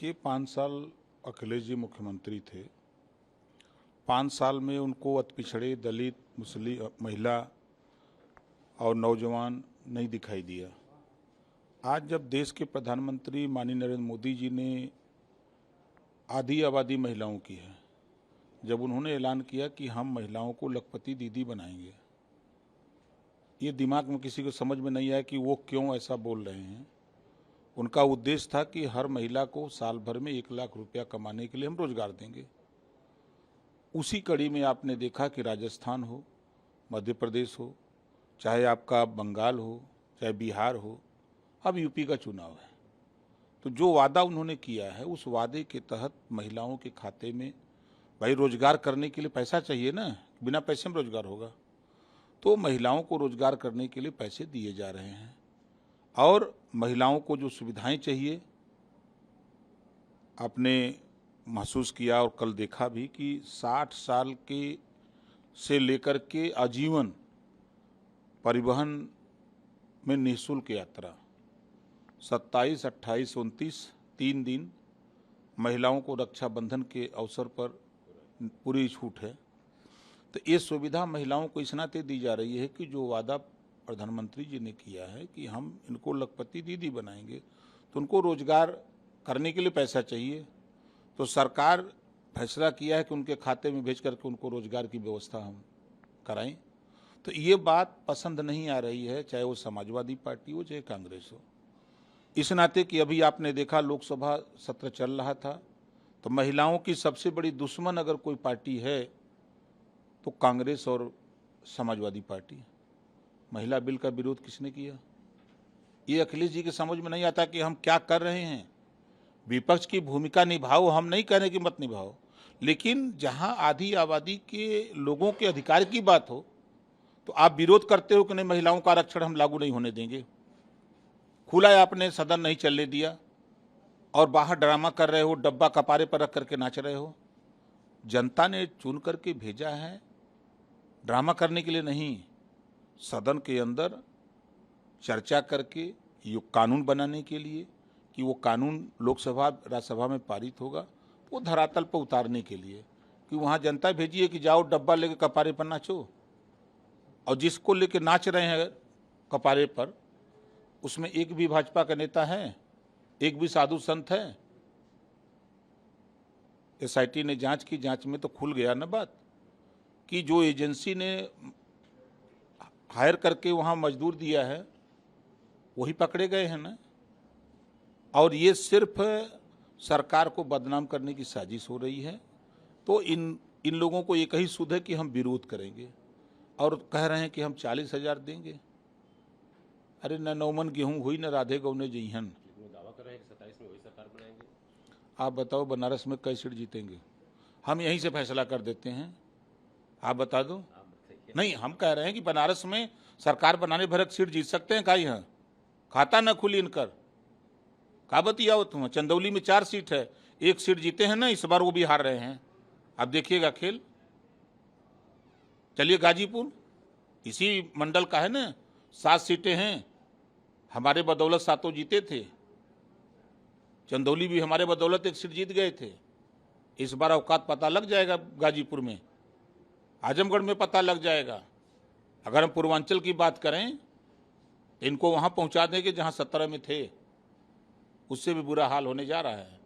देखिए 5 साल अखिलेश जी मुख्यमंत्री थे। 5 साल में उनको अति पिछड़े, दलित, मुस्लिम, महिला और नौजवान नहीं दिखाई दिया। आज जब देश के प्रधानमंत्री माननीय नरेंद्र मोदी जी ने आधी आबादी महिलाओं की है, जब उन्होंने ऐलान किया कि हम महिलाओं को लखपति दीदी बनाएंगे, ये दिमाग में किसी को समझ में नहीं आया कि वो क्यों ऐसा बोल रहे हैं। उनका उद्देश्य था कि हर महिला को साल भर में 1 लाख रुपया कमाने के लिए हम रोजगार देंगे। उसी कड़ी में आपने देखा कि राजस्थान हो, मध्य प्रदेश हो, चाहे आपका बंगाल हो, चाहे बिहार हो, अब यूपी का चुनाव है, तो जो वादा उन्होंने किया है उस वादे के तहत महिलाओं के खाते में, भाई रोजगार करने के लिए पैसा चाहिए ना, बिना पैसे में रोजगार होगा, तो महिलाओं को रोजगार करने के लिए पैसे दिए जा रहे हैं। और महिलाओं को जो सुविधाएं चाहिए, आपने महसूस किया और कल देखा भी कि 60 साल के से लेकर के आजीवन परिवहन में निःशुल्क यात्रा, 27, 28, 29 3 दिन महिलाओं को रक्षाबंधन के अवसर पर पूरी छूट है। तो ये सुविधा महिलाओं को इस नाते दी जा रही है कि जो वादा प्रधानमंत्री जी ने किया है कि हम इनको लखपति दीदी बनाएंगे, तो उनको रोजगार करने के लिए पैसा चाहिए, तो सरकार फैसला किया है कि उनके खाते में भेज करके उनको रोजगार की व्यवस्था हम कराएं। तो ये बात पसंद नहीं आ रही है, चाहे वो समाजवादी पार्टी हो चाहे कांग्रेस हो, इस नाते कि अभी आपने देखा लोकसभा सत्र चल रहा था, तो महिलाओं की सबसे बड़ी दुश्मन अगर कोई पार्टी है तो कांग्रेस और समाजवादी पार्टी। महिला बिल का विरोध किसने किया? ये अखिलेश जी के समझ में नहीं आता कि हम क्या कर रहे हैं। विपक्ष की भूमिका निभाओ, हम नहीं कह रहे कि मत निभाओ, लेकिन जहां आधी आबादी के लोगों के अधिकार की बात हो तो आप विरोध करते हो कि नहीं, महिलाओं का आरक्षण हम लागू नहीं होने देंगे। खुला आपने सदन नहीं चलने दिया और बाहर ड्रामा कर रहे हो, डब्बा कपारे पर रख करके नाच रहे हो। जनता ने चुन करके भेजा है ड्रामा करने के लिए नहीं, सदन के अंदर चर्चा करके ये कानून बनाने के लिए कि वो कानून लोकसभा राज्यसभा में पारित होगा, वो धरातल पर उतारने के लिए कि वहाँ जनता भेजी है कि जाओ डब्बा लेके कपारे पर नाचो। और जिसको लेके नाच रहे हैं कपारे पर, उसमें एक भी भाजपा का नेता है, एक भी साधु संत है। एसआईटी ने जांच की, जांच में तो खुल गया ना बात कि जो एजेंसी ने हायर करके वहाँ मजदूर दिया है वही पकड़े गए हैं ना। और ये सिर्फ सरकार को बदनाम करने की साजिश हो रही है। तो इन लोगों को एक ही सुध है कि हम विरोध करेंगे, और कह रहे हैं कि हम 40,000 देंगे। अरे न नौमन गेहूं हुई न राधे गौने जइहन। दावा कर रहे हैं कि 27 में वही सरकार बनाएंगे। आप बताओ बनारस में कई सीट जीतेंगे? हम यहीं से फैसला कर देते हैं, आप बता दो। नहीं, हम कह रहे हैं कि बनारस में सरकार बनाने भर सीट जीत सकते हैं। का यहाँ खाता न खुली इनकर का बतियाओ तुम। चंदौली में 4 सीट है, 1 सीट जीते हैं ना, इस बार वो भी हार रहे हैं। अब देखिएगा खेल। चलिए गाजीपुर इसी मंडल का है ना, 7 सीटें हैं, हमारे बदौलत 7 जीते थे। चंदौली भी हमारे बदौलत 1 सीट जीत गए थे। इस बार औकात पता लग जाएगा गाजीपुर में, आजमगढ़ में पता लग जाएगा। अगर हम पूर्वांचल की बात करें तो इनको वहां पहुंचा देंगे जहां 17 में थे, उससे भी बुरा हाल होने जा रहा है।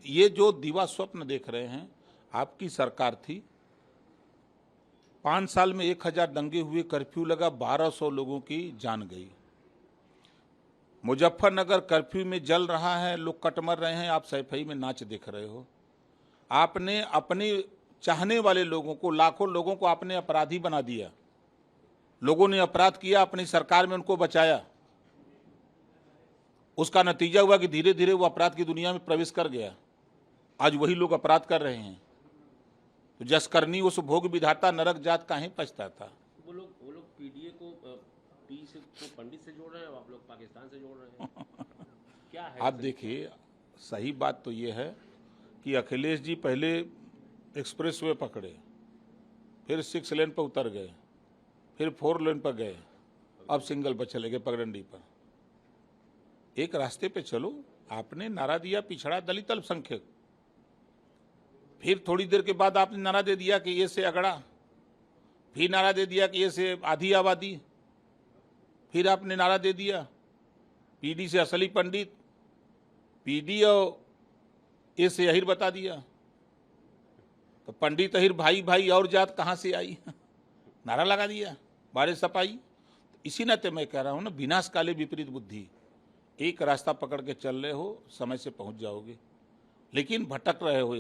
ये जो दिवा स्वप्न देख रहे हैं, आपकी सरकार थी, 5 साल में 1000 दंगे हुए, कर्फ्यू लगा, 1200 लोगों की जान गई। मुजफ्फरनगर कर्फ्यू में जल रहा है, लोग कट मर रहे हैं, आप सैफई में नाच देख रहे हो। आपने अपने चाहने वाले लोगों को, लाखों लोगों को आपने अपराधी बना दिया। लोगों ने अपराध किया, अपनी सरकार में उनको बचाया। उसका नतीजा हुआ कि धीरे धीरे वो अपराध की दुनिया में प्रवेश कर गया। आज वही लोग अपराध कर रहे हैं। तो जस करनी उस भोग विधाता, नरक जात काहे पछताता। वो लोग पीडीए को पी से को पंडित से जोड़ रहे हैं, आप लोग पाकिस्तान से जोड़ रहे हैं। क्या है? आप देखिए, सही बात तो ये है कि अखिलेश जी पहले एक्सप्रेसवे पकड़े, फिर 6 लेन पर उतर गए, फिर 4 लेन पर गए, अब सिंगल पर चले गए पगडंडी पर। एक रास्ते पे चलो, आपने नारा दिया पिछड़ा दलित अल्पसंख्यक, फिर थोड़ी देर के बाद आपने नारा दे दिया कि ये से अगड़ा, फिर नारा दे दिया कि ये से आधी आबादी, फिर आपने नारा दे दिया पीडी से असली पंडित, पीडी और ए से अहिर बता दिया। तो पंडित अहिर भाई भाई और जात कहाँ से आई? नारा लगा दिया, बारे सपाई। इसी नाते मैं कह रहा हूं ना, विनाश काले विपरीत बुद्धि। एक रास्ता पकड़ के चल रहे हो, समय से पहुंच जाओगे, लेकिन भटक रहे हो।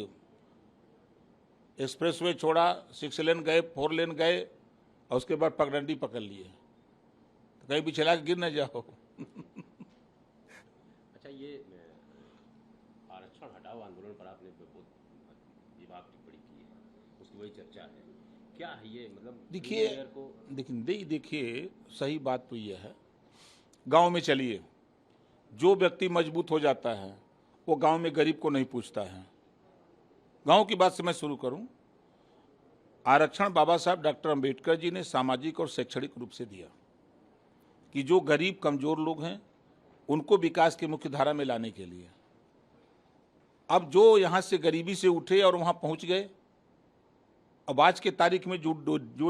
एक्सप्रेसवे छोड़ा, 6 लेन गए, 4 लेन गए, और उसके बाद पगडंडी पकड़ लिए, तो कहीं भी चला के गिर न जाओ। अच्छा, ये आरक्षण हटाओ आंदोलन पर आपने बहुत विभाग टिप्पणी की है, उसकी वही चर्चा है, क्या है ये? मतलब देखिए सही बात तो ये है, गांव में चलिए, जो व्यक्ति मजबूत हो जाता है वो गांव में गरीब को नहीं पूछता है। गांव की बात से मैं शुरू करूं। आरक्षण बाबा साहब डॉक्टर अंबेडकर जी ने सामाजिक और शैक्षणिक रूप से दिया कि जो गरीब कमजोर लोग हैं उनको विकास की मुख्य धारा में लाने के लिए। अब जो यहां से गरीबी से उठे और वहां पहुंच गए, अब आज के तारीख में जो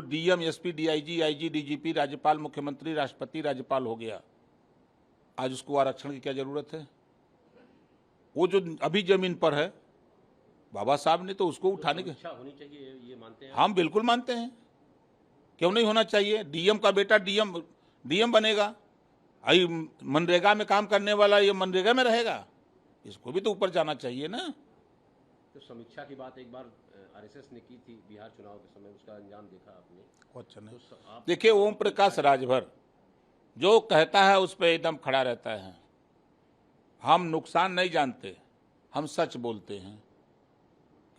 DM, SP, DIG, IG, DGP, राज्यपाल, मुख्यमंत्री, राष्ट्रपति, राज्यपाल हो गया, आज उसको आरक्षण की क्या जरूरत है? वो जो अभी जमीन पर है, बाबा साहब ने तो उसको उठाने की इच्छा होनी चाहिए, ये मानते हैं? हम बिल्कुल मानते हैं, क्यों नहीं होना चाहिए। डीएम का बेटा डीएम बनेगा, आई मनरेगा में काम करने वाला ये मनरेगा में रहेगा, इसको भी तो ऊपर जाना चाहिए ना। तो समीक्षा की बात एक बार आरएसएस ने की थी बिहार चुनाव के समय, उसका अंजाम देखा आपने? अच्छा नहीं, तो देखिए ओम प्रकाश राजभर जो कहता है उस पर एकदम खड़ा रहता है। हम नुकसान नहीं जानते, हम सच बोलते हैं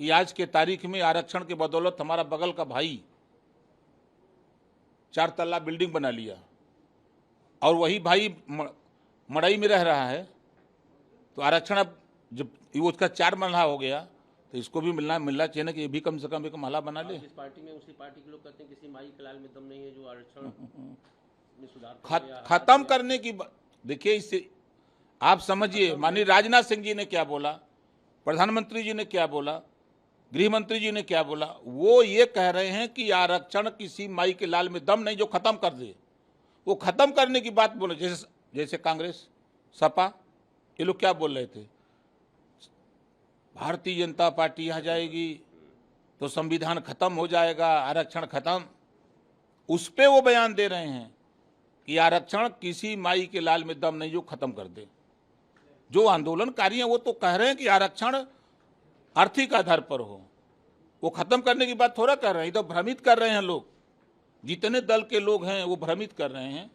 कि आज के तारीख में आरक्षण के बदौलत हमारा बगल का भाई 4 तल्ला बिल्डिंग बना लिया, और वही भाई मड़ई में रह रहा है, तो आरक्षण अब जब उसका 4 मरला हो गया तो इसको भी मिलना चाहिए ना, कि ये भी कम से कम एक महला बना ले। इस पार्टी में उसी पार्टी के लोग कहते हैं किसी माई के लाल में दम नहीं है जो आरक्षण में सुधार खत्म करने की। देखिए इससे आप समझिए, माननीय राजनाथ सिंह जी ने क्या बोला, प्रधानमंत्री जी ने क्या बोला, गृह मंत्री जी ने क्या बोला। वो ये कह रहे हैं कि आरक्षण किसी माई के लाल में दम नहीं जो खत्म कर दे। वो खत्म करने की बात बोले, जैसे कांग्रेस, सपा, ये लोग क्या बोल रहे थे, भारतीय जनता पार्टी आ जाएगी तो संविधान खत्म हो जाएगा, आरक्षण खत्म। उस पे वो बयान दे रहे हैं कि आरक्षण किसी माई के लाल में दम नहीं जो खत्म कर दे। जो आंदोलनकारी हैं वो तो कह रहे हैं कि आरक्षण आर्थिक आधार पर हो, वो खत्म करने की बात थोड़ा कर रहे हैं, तो भ्रमित कर रहे हैं लोग। जितने दल के लोग हैं वो भ्रमित कर रहे हैं।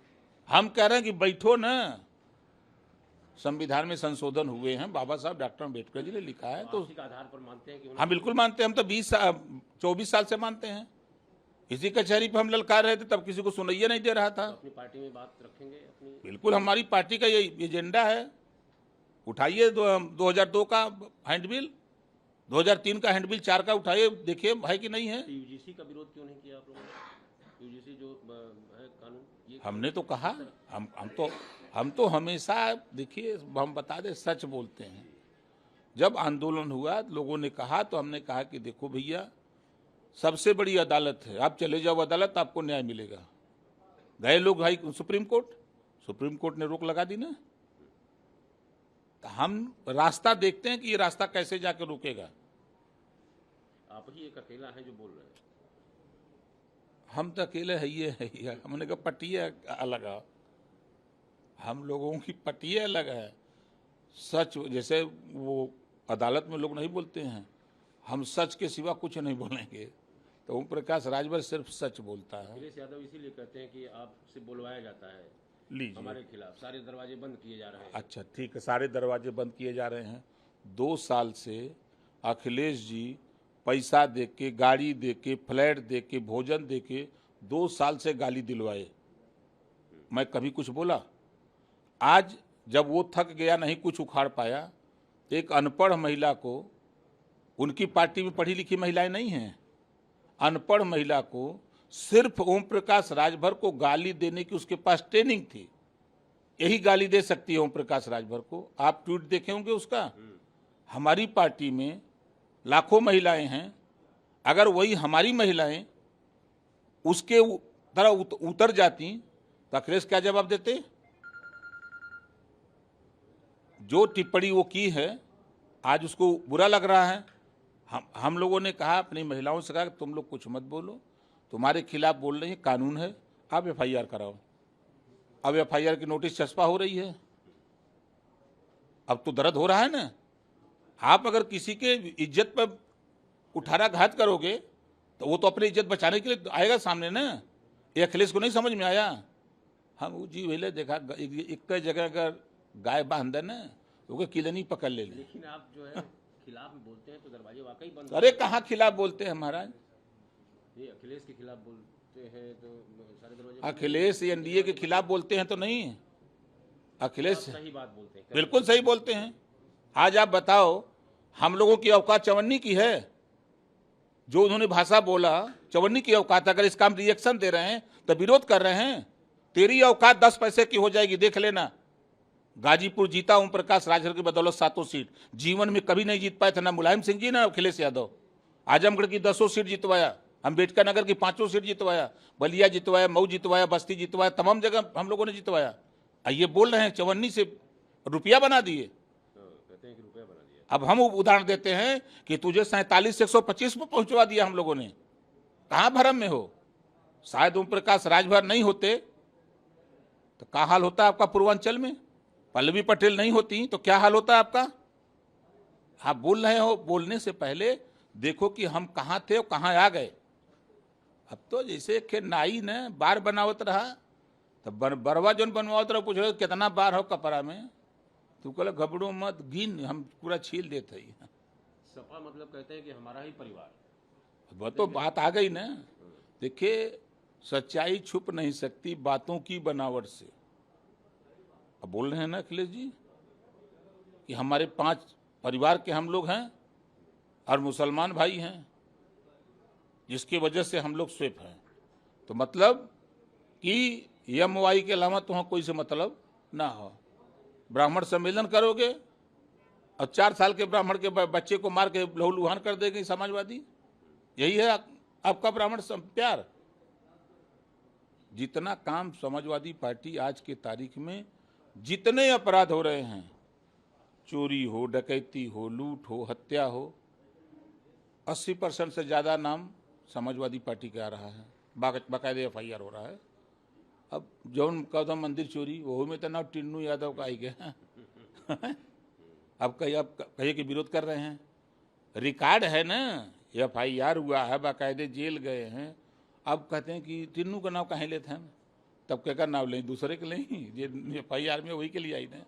हम कह रहे हैं कि बैठो ना, संविधान में संशोधन हुए हैं, बाबा साहब डॉक्टर अम्बेडकर जी ने लिखा है, तो आधार पर मानते हैं कि हाँ बिल्कुल मानते हैं। हम तो 24 साल से मानते हैं। इसी कचहरी पे हम ललकार रहे थे, तब किसी को सुनैया नहीं दे रहा था। अपनी पार्टी में बात रखेंगे अपनी? बिल्कुल, हमारी पार्टी का ये एजेंडा है। उठाइए 2002 का हैंडबिल, 2003 का हैंडबिल, 4 का उठाइए, देखिए है कि नहीं है। यूजीसी का विरोध क्यों नहीं किया आप लोगों ने? यूजीसी जो है कानून, ये हमने तो कहा, हम तो हमेशा, देखिए हम बता दें, सच बोलते हैं। जब आंदोलन हुआ लोगों ने कहा, तो हमने कहा कि देखो भैया, सबसे बड़ी अदालत है, आप चले जाओ अदालत, आपको न्याय मिलेगा। गए लोग भाई सुप्रीम कोर्ट ने रोक लगा दी ना। तो हम रास्ता देखते हैं कि ये रास्ता कैसे जाकर रुकेगा। आप ही एक अकेला है जो बोल रहे हैं? हम तो अकेले है ही है। हमने कहा पट्टियाँ अलग है, हम लोगों की पट्टियाँ अलग है। सच, जैसे वो अदालत में लोग नहीं बोलते हैं, हम सच के सिवा कुछ नहीं बोलेंगे। तो ओम प्रकाश राजभर सिर्फ सच बोलता है। अखिलेश यादव इसीलिए कहते हैं कि आपसे बुलवाया जाता है, लीजिए हमारे खिलाफ सारे दरवाजे बंद किए जा रहे हैं। अच्छा ठीक है, सारे दरवाजे बंद किए जा रहे हैं। 2 साल से अखिलेश जी पैसा दे के, गाड़ी दे के, फ्लैट दे के, भोजन दे के 2 साल से गाली दिलवाए। मैं कभी कुछ बोला? आज जब वो थक गया, नहीं कुछ उखाड़ पाया, एक अनपढ़ महिला को, उनकी पार्टी में पढ़ी लिखी महिलाएं नहीं हैं, अनपढ़ महिला को सिर्फ ओम प्रकाश राजभर को गाली देने की उसके पास ट्रेनिंग थी। यही गाली दे सकती है ओम प्रकाश राजभर को। आप ट्वीट देखे होंगे उसका। हमारी पार्टी में लाखों महिलाएं हैं, अगर वही हमारी महिलाएं उसके तरह उतर जाती तो अखिलेश क्या जवाब देते? जो टिप्पणी वो की है आज उसको बुरा लग रहा है। हम लोगों ने कहा, अपनी महिलाओं से कहा कि तुम लोग कुछ मत बोलो, तुम्हारे खिलाफ बोल रही है, कानून है, आप एफआईआर कराओ। अब एफआईआर की नोटिस चस्पा हो रही है। अब तो दर्द हो रहा है ना। आप अगर किसी के इज्जत पर कुठाराघात करोगे तो वो तो अपनी इज्जत बचाने के लिए आएगा सामने ना। ये अखिलेश को नहीं समझ में आया। हम जी वेले देखा एक जगह अगर गाय बांध ना तो किलनी पकड़ ले। लेकिन आप जो है खिलाफ में बोलते हैं तो दरवाजे वाकई बंद। अरे कहाँ खिलाफ बोलते हैं महाराज? ये अखिलेश के खिलाफ बोलते हैं तो सारे दरवाजे। अखिलेश एनडीए के खिलाफ बोलते हैं तो नहीं, अखिलेश सही बात बोलते हैं, बिल्कुल सही बोलते हैं। आज आप बताओ, हम लोगों की औकात चवन्नी की है। जो उन्होंने भाषा बोला चवन्नी की औकात। अगर इसका हम रिएक्शन दे रहे हैं तो विरोध कर रहे हैं। तेरी औकात 10 पैसे की हो जाएगी, देख लेना। गाजीपुर जीता ओम प्रकाश राजभर की बदौलत 7 सीट। जीवन में कभी नहीं जीत पाए थे ना मुलायम सिंह जी ना अखिलेश यादव। आजमगढ़ की 10 सीट जितवाया, अम्बेडकर नगर की 5 सीट जितवाया, बलिया जितवाया, मऊ जितवाया, बस्ती जितवाया, तमाम जगह हम लोगों ने जितवाया। ये बोल रहे हैं चवन्नी से रुपया बना दिए। कहते हैं कि रुपया बना दिया। अब हम उदाहरण देते हैं कि तुझे 47 से 125 में पहुंचवा दिया हम लोगों ने। कहां भरम में हो? शायद ओम प्रकाश राजभर नहीं होते तो क्या हाल होता आपका पूर्वांचल में? पल्लवी पटेल नहीं होती तो क्या हाल होता आपका? आप बोल रहे हो, बोलने से पहले देखो कि हम कहां थे और कहां आ गए। अब तो जैसे कि नाई ने बार बनावत रहा तो बरवा जोन बनवावत रहा, पूछ रहे कितना बार हो कपड़ा में, तू कल घबड़ो मत, गिन, हम पूरा छील देते ही। सपा मतलब कहते हैं कि हमारा ही परिवार। वह तो बात आ गई ना। देखिए, सच्चाई छुप नहीं सकती बातों की बनावट से। अब बोल रहे हैं ना अखिलेश जी कि हमारे 5 परिवार के हम लोग हैं और मुसलमान भाई हैं, जिसकी वजह से हम लोग स्वेप हैं। तो मतलब कि एमवाई के अलावा तो कोई से मतलब ना हो। ब्राह्मण सम्मेलन करोगे और 4 साल के ब्राह्मण के बच्चे को मार के लहूलुहान कर देंगे समाजवादी। यही है आपका ब्राह्मण प्यार। जितना काम समाजवादी पार्टी आज के तारीख में जितने अपराध हो रहे हैं, चोरी हो, डकैती हो, लूट हो, हत्या हो, 80% से ज़्यादा नाम समाजवादी पार्टी का आ रहा है। बाकायदे एफआईआर हो रहा है। अब जौन कदम मंदिर चोरी वो में तो नाम टिन्नू यादव का आई गया। अब कहिए कि विरोध कर रहे हैं। रिकॉर्ड है ना, एफआईआर हुआ है, बाकायदे जेल गए हैं। अब कहते हैं कि टिन्नू का नाम कहीं लेते हैं, तब क्या नाम लें? दूसरे के नहीं, ये एफआईआर में वही के लिए आई ना।